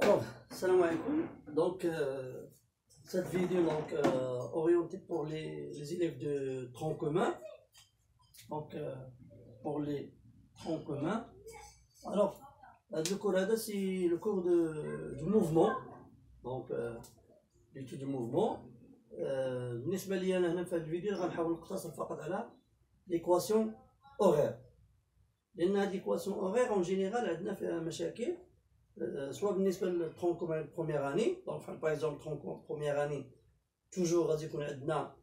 Alors, salam alaikum. Donc, cette vidéo orientée pour les élèves de tronc commun. Donc, pour les troncs communs. Alors, le cours là, c'est le cours du mouvement. Donc, l'étude du mouvement. بالنسبة لي أنا هنا في هذه الفيديو غنحاول نقتصر فقط على ليكواسيون أوغير، لأن هذه ليكواسيون أوغير أون جينيرال عندنا فيها مشاكل سواء بالنسبة للترون كومون بروميير أني. دونك بحال باغ اكزومبل ترون كومون بروميير أني توجور غادي يكون عندنا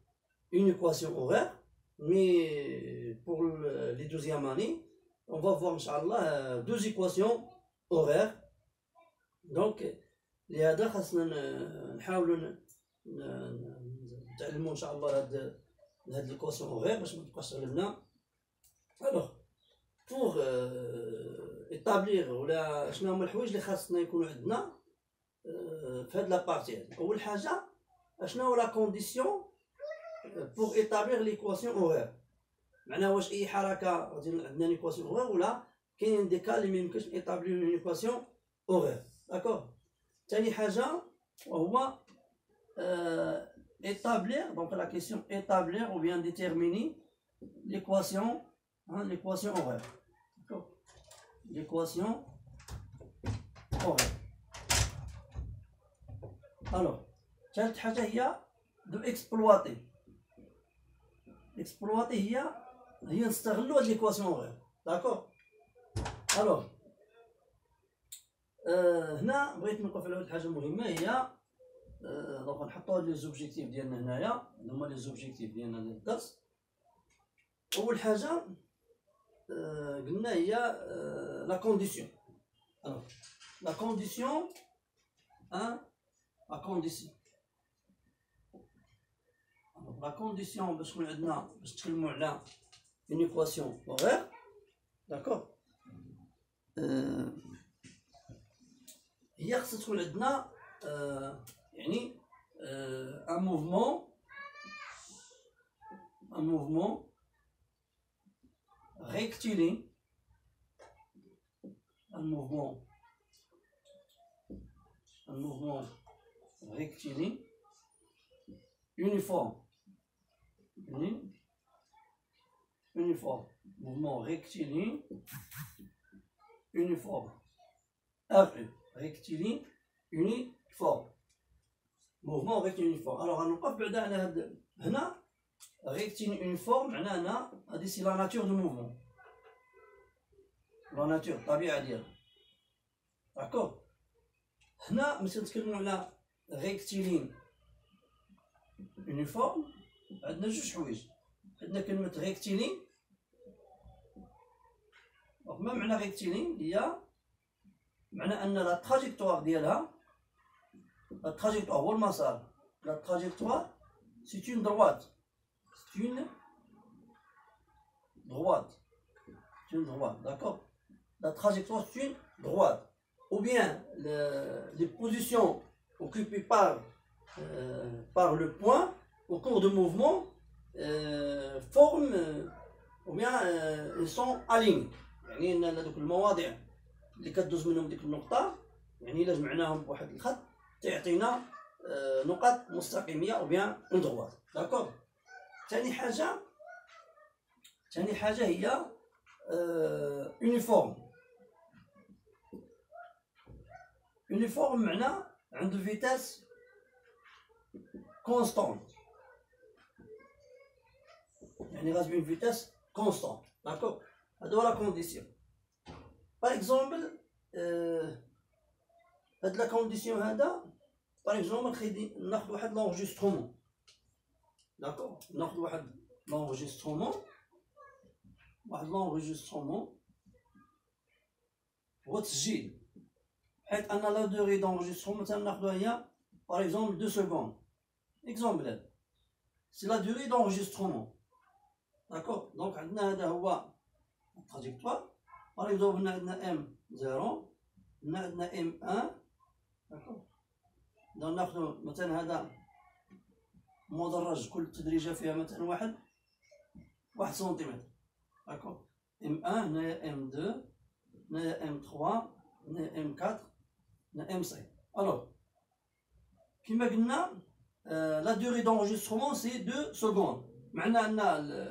اون ايكواسيون أوغير، مي بور لي دوزيام أني on va voir إنشاءالله دوز ايكواسيون أوغير. دونك لهذا خاصنا نحاولوا نتعلموا ان شاء الله هاد ليكواسيون اوغير باش ما تبقاش تغلبنا. الوغ بوغ ايطابليغ ولا شنو هما الحوايج اللي خاصنا يكونوا عندنا في هاد لابارتي هادي. اول حاجه اشنو هو لا كونديسيون بوغ ايطابليغ ليكواسيون اوغير، معناها واش اي حركه غادي عندنا ليكواسيون اوغير ولا كاين دي كا اللي ميمكنش ايطابليغ ليكواسيون اوغير. داكوغ. ثاني حاجه وهو établir, donc la question établir ou bien déterminer l'équation, l'équation horaire. L'équation horaire. Alors, ثالث حاجة هي de exploiter. exploiter هي نستغلوا هاد l'équation horaire. D'accord. Alors, هنا بغيت نوقف على واحد الحاجة مهمة هي دونك نحطو هاد لي زوبجيكتيف ديالنا هنايا، هما لي زوبجيكتيف ديالنا ديال الدرس. اول حاجه قلنا هي لا كونديسيون. الوغ لا كونديسيون لا كونديسيون لا كونديسيون باش تكون عندنا باش نتكلموا على اون ايكواسيون اوغير. داكوغ. هي خصها تكون عندنا يعني un mouvement rectiligne, un mouvement rectiligne uniforme, mouvement rectiligne uniforme, rectiligne uniforme. موفمون غيكتيل يونيفورم. الوغ غنوقف بعدا على هاد هنا غيكتيل يونيفورم، معناها هنا هادي سي لا ناتور دو موفمون، لا ناتور الطبيعه ديالو. داكوغ. هنا ملي تنتكلمو على غيكتيلين يونيفورم عندنا جوج حوايج. عندنا كلمه غيكتيلين، ما معنى غيكتيلين؟ هي معنى ان لا تراجيكتوار ديالها la trajectoire هو المسار. la trajectoire c'est une droite, d'accord. la trajectoire c'est une droite, ou bien les positions occupées par le point au cours de mouvement forment ou bien ils sont alignés. يعني ان هذوك المواضيع اللي كدوز منهم ديك النقطه يعني الا جمعناهم بواحد الخط تعطينا نقط مستقيميه او بيان اون دروات. داكوغ. ثاني حاجه هي يونيفورم معناه عنده فيتاس كونستانت، يعني غادي اون فيتاس كونستانت. داكوغ. هادو لا كونديسيون. باغ اكزومبل هاد لا كونديسيون هذا باغ اكزومبل ناخذ واحد لونجسترومون. داكوغ. ناخذ واحد لونجسترومون هو تسجيل، حيت ان لا دوغي دونجسترومون تناخذوها هي باغ اكزومبل 2 سكوند. اكزومبل هذا سي لا دوغي دونجسترومون. داكوغ. دونك عندنا هذا هو التراجيكتوار. باغ اكزومبل عندنا ام 0، عندنا ام 1. داكوغ. دونك ناخذ مثلا هذا مدرج كل تدريجه فيها مثلا واحد سنتيمتر. داكوغ. ام 1 هنايا ام 2 هنايا ام 3 هنايا ام 4 M5. Alors, كما قلنا la durée d'enregistrement c'est 2 secondes. معنى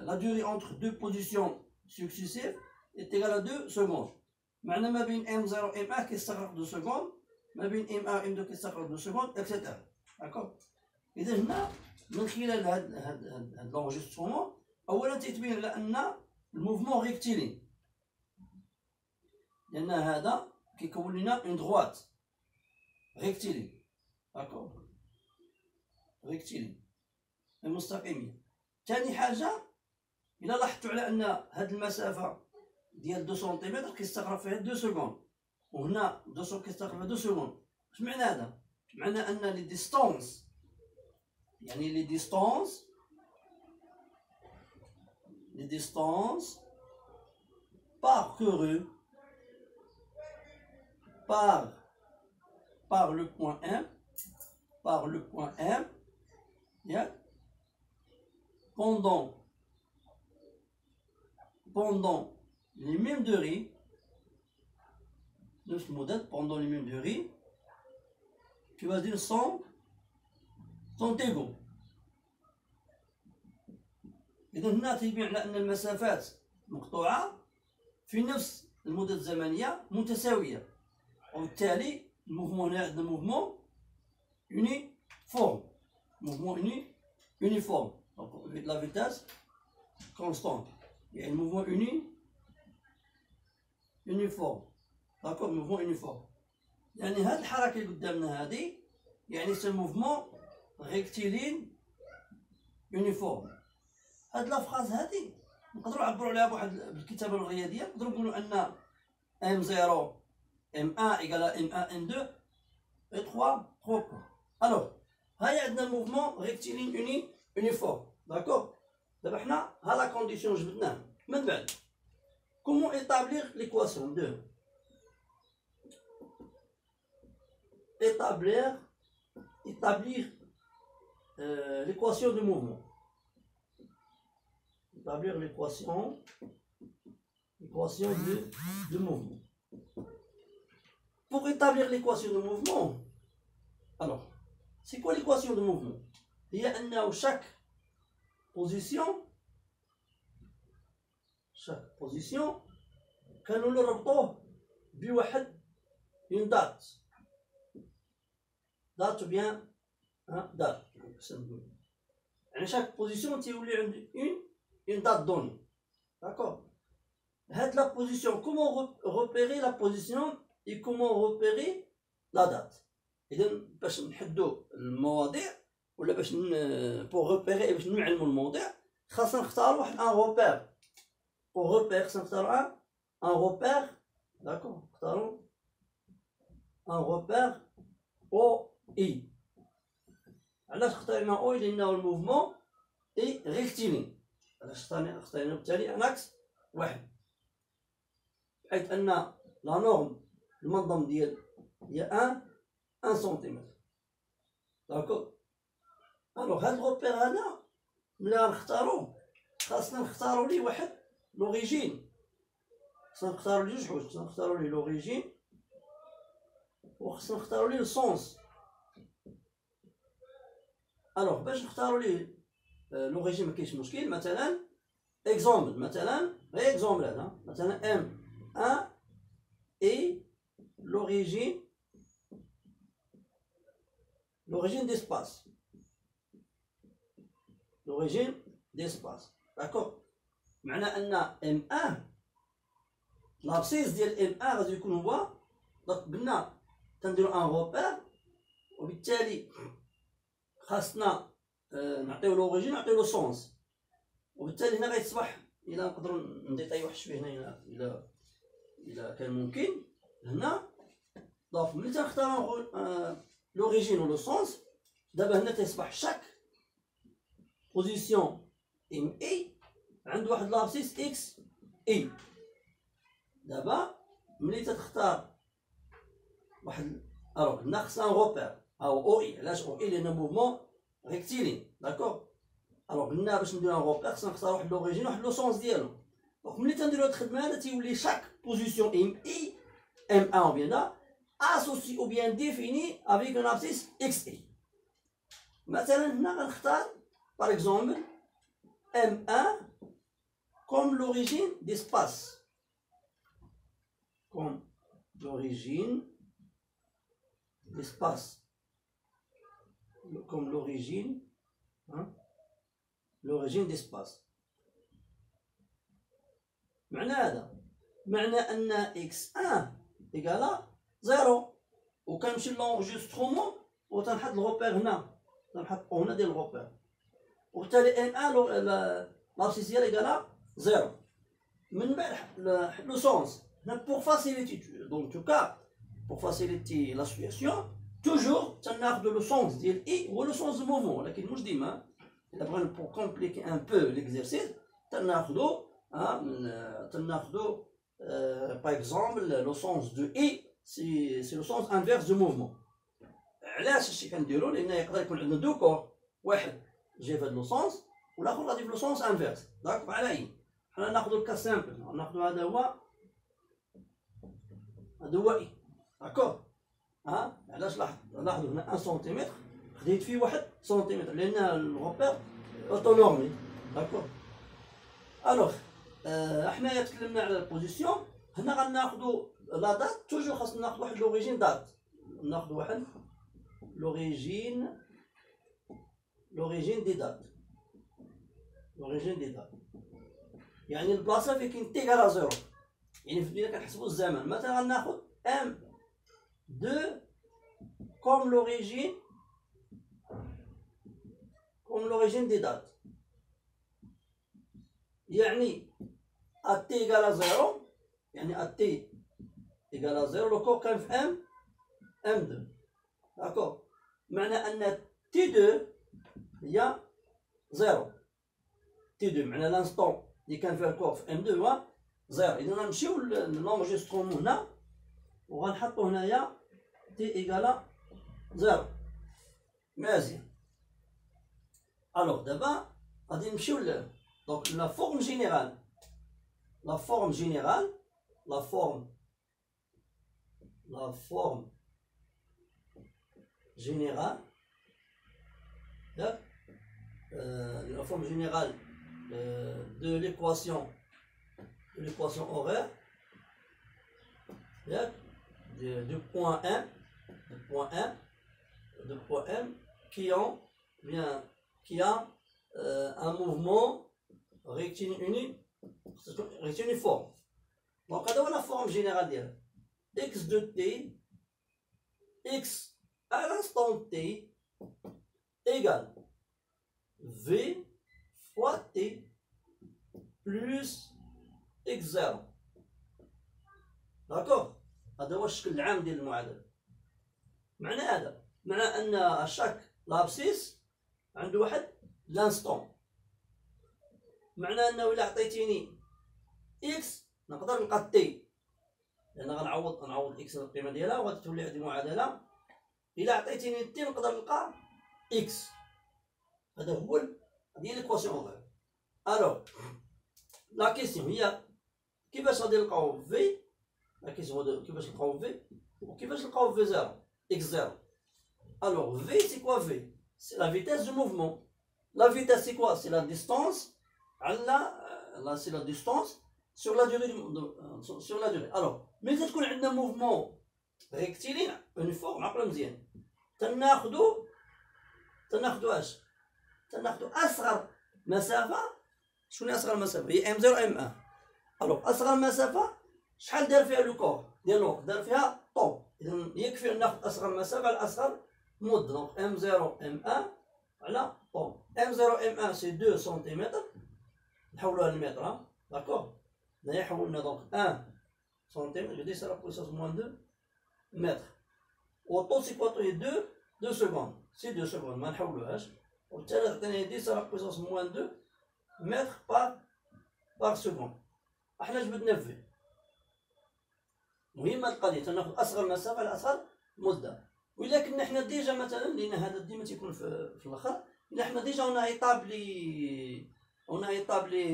la durée entre deux positions successives est égale à 2 secondes. معنى ما بين M0 و M1 كيستغرق 2 secondes، ما بين M1 و M2 كيستغرق 2 secondes، etc. d'accord. إذا هنا من خلال هاد l'enregistrement أولا تيتبين على أن الموفمون ريكتيلين، لأن هذا كيكون لنا اون droite ريكتيلين، d'accord، ريكتيلين مستقيمية. ثاني حاجة إلا لاحظتوا على أن هاد المسافة ديال 2 سنتيمتر كيستغرق فيها 2 سكوند، وهنا كيستغرق فيها 2 سكوند. اش معنى هذا؟ معنى أن لي ديستونس، يعني لي ديستونس parcouru par le point M, yeah, pendant les mêmes durées de ce modèle, pendant les mêmes durées, tu vas dire sont égaux. إذا هنا تيبين على أن المسافات مقطوعة في نفس المدة الزمنية متساوية، وبالتالي الموفمون هنا عندنا موفمون uniforme. Donc la vitesse constante. Il y a un mouvement uniforme. D'accord, mouvement uniforme. يعني هاد الحركة اللي قدامنا هذه يعني سي موفمون ريكتيلين يونيفورم. هاد لا فراز هادي نقدروا نعبروا عليها بواحد بالكتابة الرياضية، نقدروا نقولوا أن M0 M1 égale à M1 M2 et 3 points. Alors هاي عندنا الموفمون ريكتيلين يونيفورم، داكور. دابا حنا ها لا كونديسيون جبدناها. من بعد كومون établir l'équation de établir l'équation de mouvement. Établir l'équation de mouvement. Pour établir l'équation de mouvement, alors, c'est quoi l'équation de mouvement? Il y a un chaque position كانوا نربطوه بواحد une date ou bien date. يعني chaque position تيولي عند une date donnée, d'accord. هاد la position, comment repérer la position et comment repérer la date. إذا باش نحدو المواضيع ولا باش pour repérer باش نعلمو المواضيع خاصنا نختارو واحد ان روبير. pour repérer خاصنا نختارو un repère, d'accord. نختارو un repère OI. علاش اختارينا OI؟ لأنه الموفمون اي ريكتيلين. علاش اختارينا بالتالي ان اكس واحد، بحيث ان لا نورم المنظم ديال هي 1 سنتيمتر، داكور. الوغ هاد الروبير هذا ملي غنختاروه خاصنا نختارو ليه واحد لوريجين. خاصنا نختارو ليه جوج حوايج، خاصنا نختارو ليه لوريجين وخاصنا نختارو ليه السونس. الوغ باش نختارو ليه لوريجين ما كاينش مشكل. مثلا اكزومبل، مثلا غير اكزومبل هذا، مثلا ام 1 اي l'origine d'espace, d'accord. معنى ان M1 لابسيس ديال M1 غادي يكون هو، دونك قلنا تنديرو ان روبير، وبالتالي خاصنا نعطيو لوريجين نعطيو له سونس، وبالتالي هنا غيتصبح الى نقدروا نديطاي واحد شويه هنا الى كان ممكن هنا. دونك ملي تنختارو لوريجين و لو سونس، دابا هنا تيصبح شاك بوزيسيون ام اي عند واحد لابسيس اكس اي. دابا ملي تختار واحد الوغ هنا خصنا روبير او اي. علاش او اي؟ لان موفمون ريكتيلين، داكور. الوغ قلنا باش نديرو ان روبير خصنا نختار واحد لوريجين واحد لو سونس ديالو. دونك ملي تنديرو هاد الخدمه هذا تيولي شاك بوزيسيون ام اي ام 1 او بيان associé ou bien défini avec une abscisse XI. مثلا هنا غنختار par exemple M1 comme l'origine d'espace. Comme l'origine d'espace. Comme l'origine, hein, l'origine d'espace. معنى هذا معنى أن x1 égale 0 وكنمشي لونجسترومون وتنحط الغوبير هنا تنحط هنا ديال الغوبير وبالتالي n1 l'abscisse ديالها égale 0 من بعد لو سونس هنا pour faciliter donc en tout cas pour faciliter la situation toujours تناخذ لو سونس ديال i هو لو سونس دو موفمون ولكن مش ديما الا بغينا pour compliquer un peu l'exercice تناخذو par exemple le sens de I c'est le sens inverse du mouvement. علاش هادشي كنديرو لان يقدر يكون عندنا دو كور واحد جاي في هاد لو سونس والاخر غادي في لو سونس انفيرس داك بحال هاي حنا ناخذ الكا سامبل ناخذ هذا هو اي داكور ها علاش لاحظوا هنا 1 سنتيمتر خديت فيه 1 سنتيمتر لان الغوبير اوتونومي داكور الوغ حنايا تكلمنا على البوزيسيون هنا غناخذوا لا دات توجور خاصنا ناخذ واحد لوريجين دات ناخذ واحد لوريجين دي دات يعني البلاصه فين كاين تي على زيرو يعني في البدايه كنحسبوا الزمن مثلا غناخذ ام 2 كوم لوريجين دي دات يعني t égale à 0 يعني t égale à 0 le corps كان في M2 d'accord معنى أن T2 هي 0 T2 معنى l'instant اللي كان فيه الكور في M2 هو 0 إذا غنمشيو لونجسترومون هنا وغنحطو هنايا t égale à 0 مزيان الوغ دابا غادي نمشيو donc la forme générale de l'équation horaire du point M qui a un mouvement rectiliforme. Donc, on a la forme générale d'elle. X de t, x à l'instant t égale v fois t plus x0. D'accord? هذا هو الشكل العام ديال المعادلة. معنى هذا معنى أن chaque لابسيس عنده واحد لانستون. معنى انه الا عطيتيني اكس نقدر نلقى تي لان غنعوض اكس القيمه ديالها وغادي تولي عندي معادله الا عطيتيني تي نقدر نلقى اكس هذا هو ديال ليكواسيون اوغال الوغ لا كيسيون هي كيفاش غادي نلقاو في لا كيسيون كيفاش نلقاو في وكيفاش نلقاو في زيرو اكس زيرو الوغ في سي كوا في سي لا فيتاس دو موفمون لا فيتاس سي كوا سي لا ديستانس là c'est la distance sur la durée alors ملي تكون عندنا موفمون ريكتيلين اونيفورم عقلوا مزيان تناخذوا اش تناخذوا اصغر مسافه شنو اصغر مسافه هي ام 0 ام 1 الوغ اصغر مسافه شحال دار فيها لو كور ديالو دار فيها طوب اذا يكفي ناخذ اصغر مسافه على اصغر مده دونك ام 0 ام 1 على طوب ام 0 ام 1 سي 2 سنتيمتر نحولوها للمتر داكوغ هنايا حولنا دونك 1 سنتيمتر جو 10 على بويسونس موان 2 متر والطول سي كوا هي 2 سكوند سي 2 سكوند ما نحولوهاش وبالتالي عطيني 10 على بويسونس موان 2 متر بار سكوند احنا جبدنا في مهمة القضية تناخذ أصغر مسافة على أصغر مدة وإلا كنا حنا ديجا مثلا لأن هذا ديما تيكون في الآخر إلا حنا ديجا أون a établi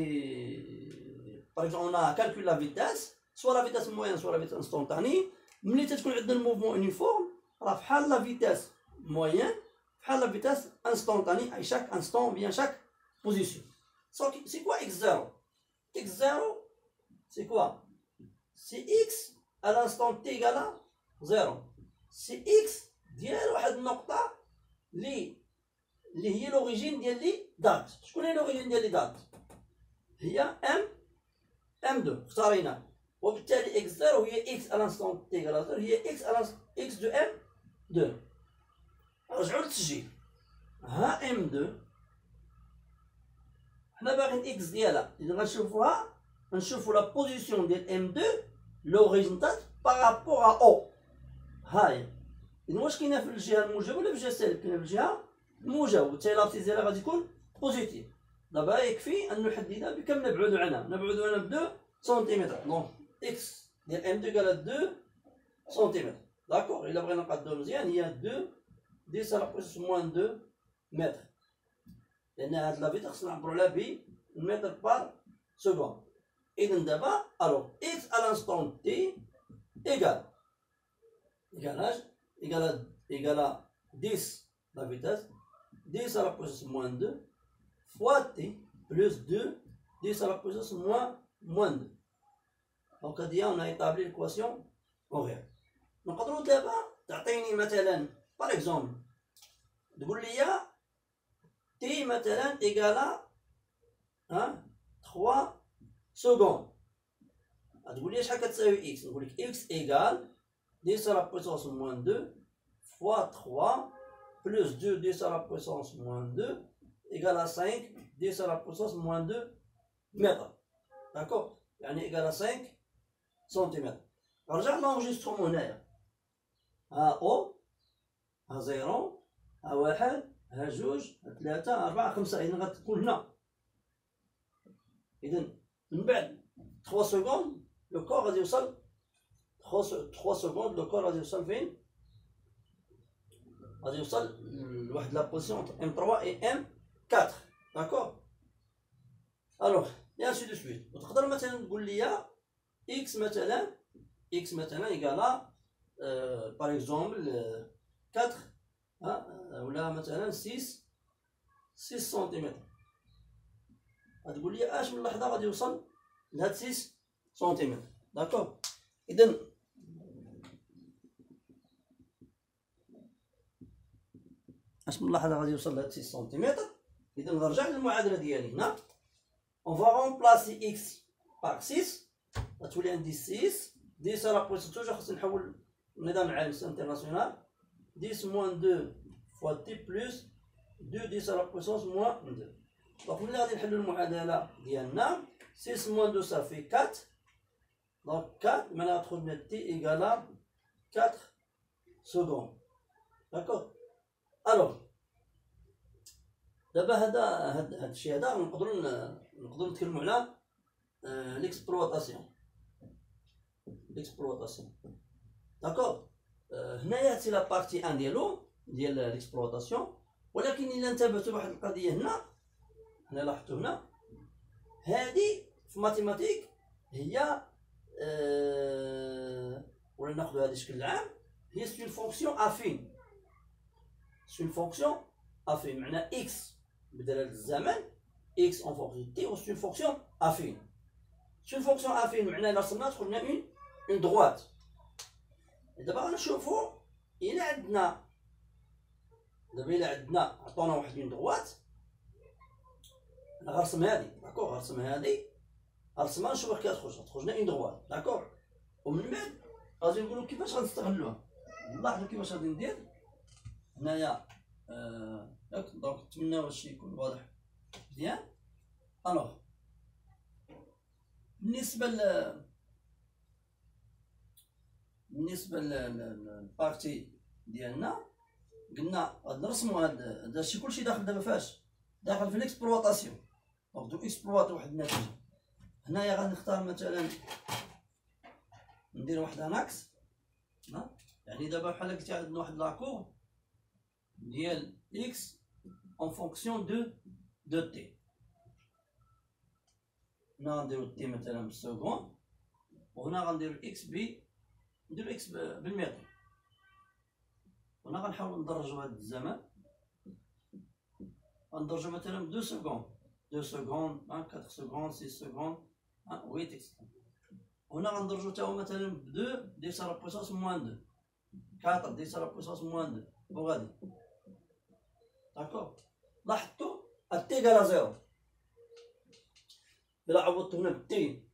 par exemple on a calculé la vitesse soit la vitesse moyenne soit la vitesse instantanée ملي تتكون عندنا الموفمون يونيفورم راه فحال لا فيتاس موين فحال لا فيتاس انستونتاني اي شاك انستون بيان شاك بوزيسيون. سي كوا اكس زيرو؟ اكس زيرو سي كوا؟ سي اكس à l'instant t égale à 0. سي اكس ديال واحد النقطة اللي هي لوريجين ديال لي دات. شكون هي لوريجين ديال لي دات؟ هي ام 2 اختاريناه، وبالتالي اكس 0 هي اكس à l'instant t égale à 0 هي اكس اكس دو ام 2. رجعوا للتسجيل. ها ام 2 حنا باغيين اكس ديالها، اذا غنشوفوها غنشوفو لا بوزيسيون ديال ام 2 لوريجين دات بارابور ا او. هاهي إذا واش كاينه في الجهه الموجبه ولا في الجهه السالبه؟ كاينه في الجهه الموجبه، وبالتالي لابسيس ديالها غادي يكون بوزيتيف. دابا يكفي ان نحددها بكم نبعد عنها. نبعد عنها ب 2 سنتيمتر. دونك اكس ديال ام 2 قالت 2 سنتيمتر. داكوغ. الا بغينا نقادو مزيان هي 2 10 على بويسونس موان 2 متر، لان هاد لا فيت خصنا نعبرو عليها بالمتر بار سكوند. اذا دابا الوغ اكس على انستون تي ايكال اش؟ ايكال 10 la vitesse 10 à la puissance moins 2 fois t plus 2 10 à la puissance moins 2. Donc on a établi l'équation horaire. نقدروا دابا تعطيني مثلا par exemple تقول لي t مثلا ايكال 3 سكوند. تقول لي شحال كتساوي x؟ نقول لك x ايكال 10 à la puissance moins 2 fois 3 plus 2 10 à la puissance moins 2 égale à 5 10 à la puissance moins 2 mètres. D'accord? يعني égale à 5 cm. نرجع لونجسترومون هنايا. ها او، ها 0، ها 1، ها 2، ها 3، ها 4، 5. إذا غتكون هنا. إذا من بعد 3 سكوند لو كور غادي يوصل 3 سكوند لو كور غادي يوصل فين؟ غادي يوصل لواحد لا بوزيسيون ام 3 اي ام 4. داكوغ. الوغ اي انسي دو سويت. وتقدر مثلا تقول لي اكس مثلا ايكالا باغ اكزومبل 4 ولا مثلا 6 سنتيمتر. غتقول لي اش من لحظه غادي يوصل لهاد 6 سنتيمتر. داكوغ. اذا اش من لحظه غادي يوصل لهاد 6 سنتيمتر. اذا نرجع للمعادله ديالي هنا. اون فا رومبلاسي اكس باغ 6 غتولي عندي 6 10 على بويسون. توجور خصني نحول النظام العالمي انترناسيونال. 10 موان 2 فوا تي بلس 2 10 على بويسونس موان 2. دونك ملي غادي نحلو المعادله ديالنا 6 موان 2 صافي 4. دونك 4 معناها تخرج تي ايكالا 4 سكوند. داكوغ. الوغ دابا هذا الشيء هذا نقدروا نتكلموا على ليكسبلوطاسيون. داكوغ. هنايا سي لا بارتي ان ديالو ديال ليكسبلوطاسيون. ولكن الا انتبهتوا لواحد القضيه هنا لاحظتوا هنا هذه في ماتيماتيك هي ولا ناخذوا هذا الشكل العام هي سي فونكسيون افين. سي فونكسيون افين معناها اكس بدلاله الزمن اكس اون فونكسيون تي و سي فونكسيون افين. سي فونكسيون افين معناها الا رسمنا تدخل لنا اون دغوات. دابا غنشوفوا الا عندنا عطونا واحد اون دغوات. انا غنرسم هادي. داكوغ. غنرسمها نشوف كي تخرج لنا اون دغوات. داكوغ. ومن بعد غادي نقولوا كيفاش غنستغلوها. نلاحظوا كيفاش غادي ندير هنايا. دونك نتمنى واش يكون واضح مزيان. الوغ بالنسبه للبارتي ديالنا قلنا غادي نرسموا هذا الشيء كلشي داخل دابا فاش داخل في الاكسبلوطاسيون. دونك دو اكسبلوات واحد النتيجه. هنايا غنختار مثلا ندير واحد اناكس. يعني دابا بحال قلتي عندنا واحد لاكور ديال اكس اون فونكسيون دو تي. هنا غنديرو تي مثلا بالسكوند وهنا غنديرو اكس نديرو اكس بالمتر. هنا غنحاولو ندرجو هاد الزمن، غندرجو مثلا ب 2 سكوند، 2 سكوند، 4 سكوند، 6 سكوند، 8 اكس. هنا غندرجو تا هو مثلا ب 2 10 على بويسونس موان 2، 4 10 على بويسونس موان 2 وغادي. داكوغ. لاحظتو التي إيكالا زيرو، إلا عوضتو هنا بتي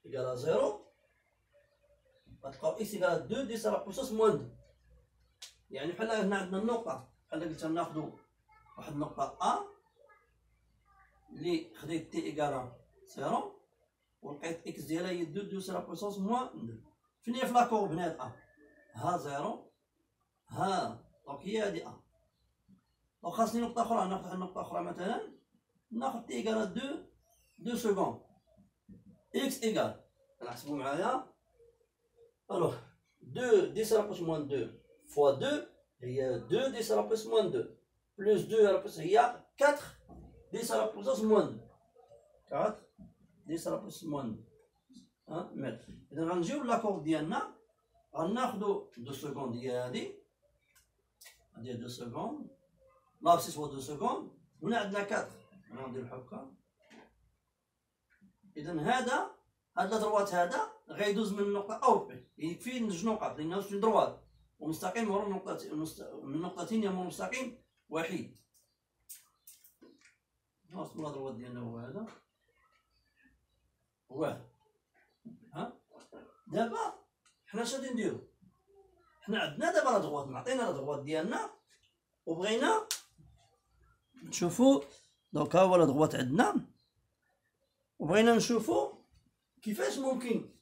إيكالا زيرو غتلقاو إكس إيكالا 2 10 على بويسونس موان 2. يعني بحال هنا عندنا النقطة، بحال قلت ناخدو واحد النقطة أ لي خديت تي إيكالا زيرو ولقيت إكس ديالها هي 2 10 على بويسونس موان 2. فين هي في لاكورب هنا هاد أ؟ ها زيرو، ها دونك هي هادي أ. دونك خاصني نقطة أخرى، ناخد واحد النقطة أخرى مثلا، ناخد تي إيكالا 2 سكوند. إكس إيكال، نحسبو معايا، ألوغ 2 10 على بويسونس موان 2 فوا 2 هي 2 10 على بويسونس موان 2 بلوس 2 على بويسونس هي 4 10 على بويسونس موان 2، 4 10 على بويسونس موان 2 متر. إذا غنجيو لاكورب ديالنا، غناخدو 2 سكوند هي هادي، هادي 2 سكوند، لابسيس هو 2 سكوند، هنا عندنا 4، هنا نديرو هكا. إذا هاد الدروات هذا غيدوز من النقطة أو بي، يكفي جوج نقط لأنه في دروات ومستقيم مرور من نقطتين يمر مستقيم واحد. نوصلو الدروات ديالنا هو هذا واحد. دابا حنا اش غادي نديرو؟ حنا عندنا دابا لا دروات، معطينا لا دروات ديالنا وبغينا نشوفو. دونك ها هو لا دروات عندنا وبغينا نشوفو كيفاش ممكن.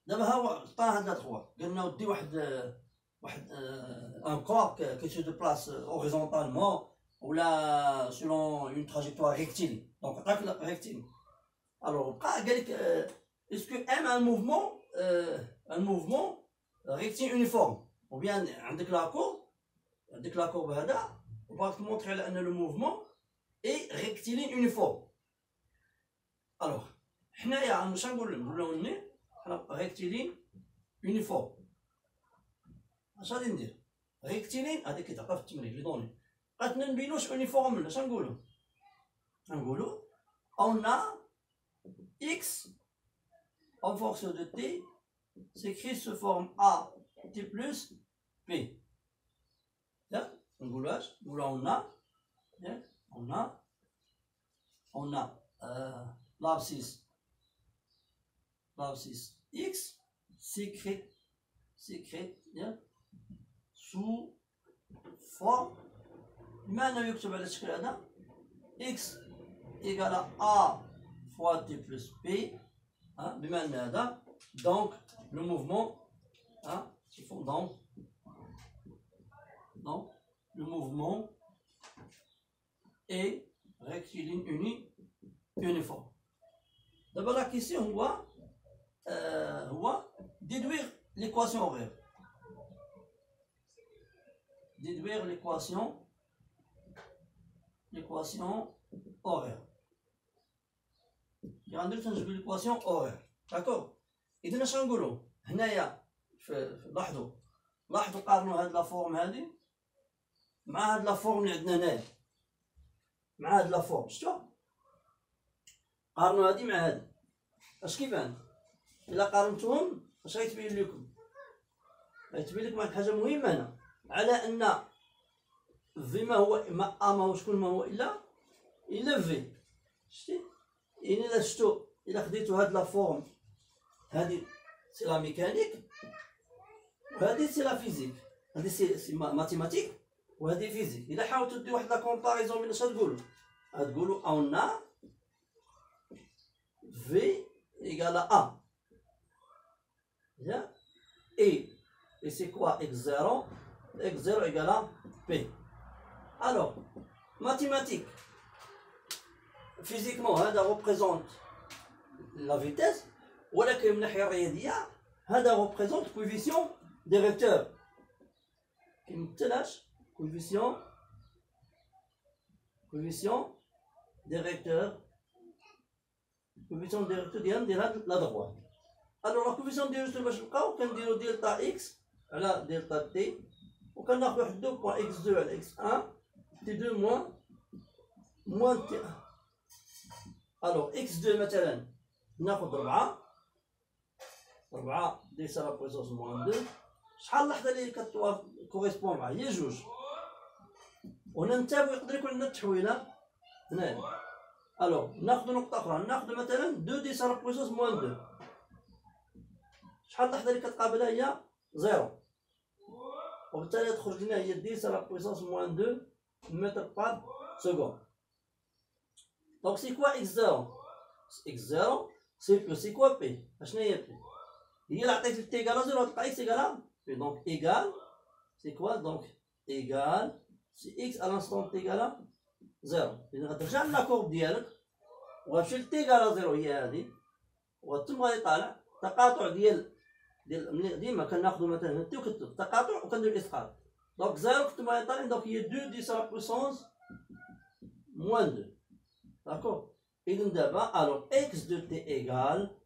دابا ها هو عطانا هاد لا دروات، قلنا ودي واحد ان كور كي سو ديبلاس اوريزونتالمون ولا سولون اون تراجيكتوار ريكتيلي. دونك عطاك ريكتيلي، الوغ بقى قالك اسكو ام ان موفمون ريكتيل يونيفورم، او بيان عندك لاكورب هذا وبغاك تمونطري على ان لو موفمون اي ريكتيلين يونيفورم. الوغ حنايا واش نقولو ني حنا ريكتيلين يونيفورم. اش غادي ندير؟ ريكتيلين هذيك كيتعطى في التمرين لي دوني، بقات نبينوش يونيفورم ولا اش نقولو اون ا اكس en fonction de t s'écrit sous forme a t plus p. نقولوهاش، نقولو on a l'abscisse x s'écrit sous forme، بما انه يكتب على الشكل هذا x égale a fois t plus p، بما ان هذا donc le mouvement se font donc le mouvement est rectiligne uniforme. D'abord la question هو déduire l'équation horaire. Déduire l'équation horaire. غندير تنجبد l'équation horaire. داكوغ. إذا اش غنقولو هنايا لاحظوا قارنوا هاد لا فورم هادي مع هاد لا فورم اللي عندنا هنايا، مع هاد لا فورم شفتوا؟ قارنوا هادي مع هادي، اش كيبان؟ إلا قارنتوهم اش غيتبين لكم؟ غيتبين لكم واحد الحاجة مهمة هنا، على أن في ما هو ما أ ما هو شكون ما هو إلا في. شتي؟ يعني إلا شفتو إلا خديتو هاد لا فورم هادي سي لا ميكانيك وهادي سي لا فيزيك، هادي سي ماتيماتيك وهادي فيزيك. إلا حاولتو دير واحد لا كومباريزون بين اش غتقولو أون ا في إيكال أ et c'est quoi x0 égale à p. Alors mathématiques, physiquement هذا représente la vitesse ولكن من الناحية الرياضية هذا représente coefficient des vecteurs. كيمثلش coefficient des vecteurs ديال هاد لا droite. الوغ لا كوفيسيون ديالو شنو باش نلقاو كنديرو دلتا اكس على دلتا تي وكناخدو واحد 2 بوان اكس 2 على اكس 1 تي 2 موان تي 1. الوغ اكس 2 مثلا ناخد 4 دي سا لا بويسونس موان 2 شحال اللحظه اللي كوريسبون معاه هي 2. وهنا نتابعو يقدر يكون لنا التحويله هنايا. الوغ ناخدو نقطه اخرى ناخدو مثلا 2 دي سا لا بويسونس موان 2 شحال اللحظه اللي كتقابلها هي 0 وبالتالي تخرج لنا هي دي سا لا بويسونس موان 2 متر بار سكوند. دونك سي كوا اكس 0 سي بلو سي كوا بي اشنا هي بي هي اللي عطيت لك تي ايكال 0 تلقى اكس ايكال بي. دونك ايكال سي كوا دونك ايكال سي اكس ا لانستون تي ايكال 0. اذا غترجع لاكورب ديالك وغتمشي لتي ايكال 0 هي هادي وتم غادي طالع تقاطع ديال ديما كناخدو مثلا تي وكتب تقاطع وكندير الاسقاط. دونك 0 كنت غادي طالع دونك هي 2 دي سا لا بويسونس موان 2 داكور. إذن دابا الوغ اكس دو تي ايكال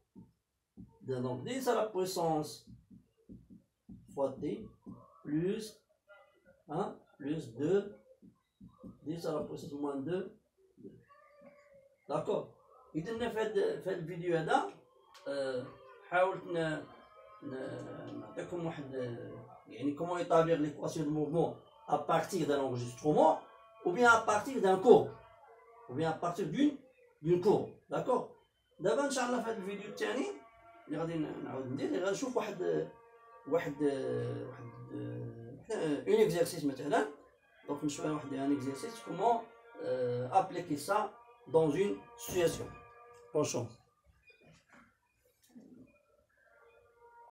دونك دي سا لا بويسونس فوا تي بلوس بلوس 2 دي سا لا بويسونس موان 2 داكور. إذن في هاد الفيديو هذا حاولت نعطيكم واحد يعني كومون établir l'équation de mouvement à partir d'un enregistrement ou bien à partir d'un cours ou bien à partir d'une courbe. d'accord. دابا ان شاء الله في هذا الفيديو الثاني اللي غادي نعاود ندير اللي غنشوف واحد اون اكزرسيس مثلا. دونك نشوف واحد ان اكزرسيس كومون appliquer ça dans une situation. Bonne chance.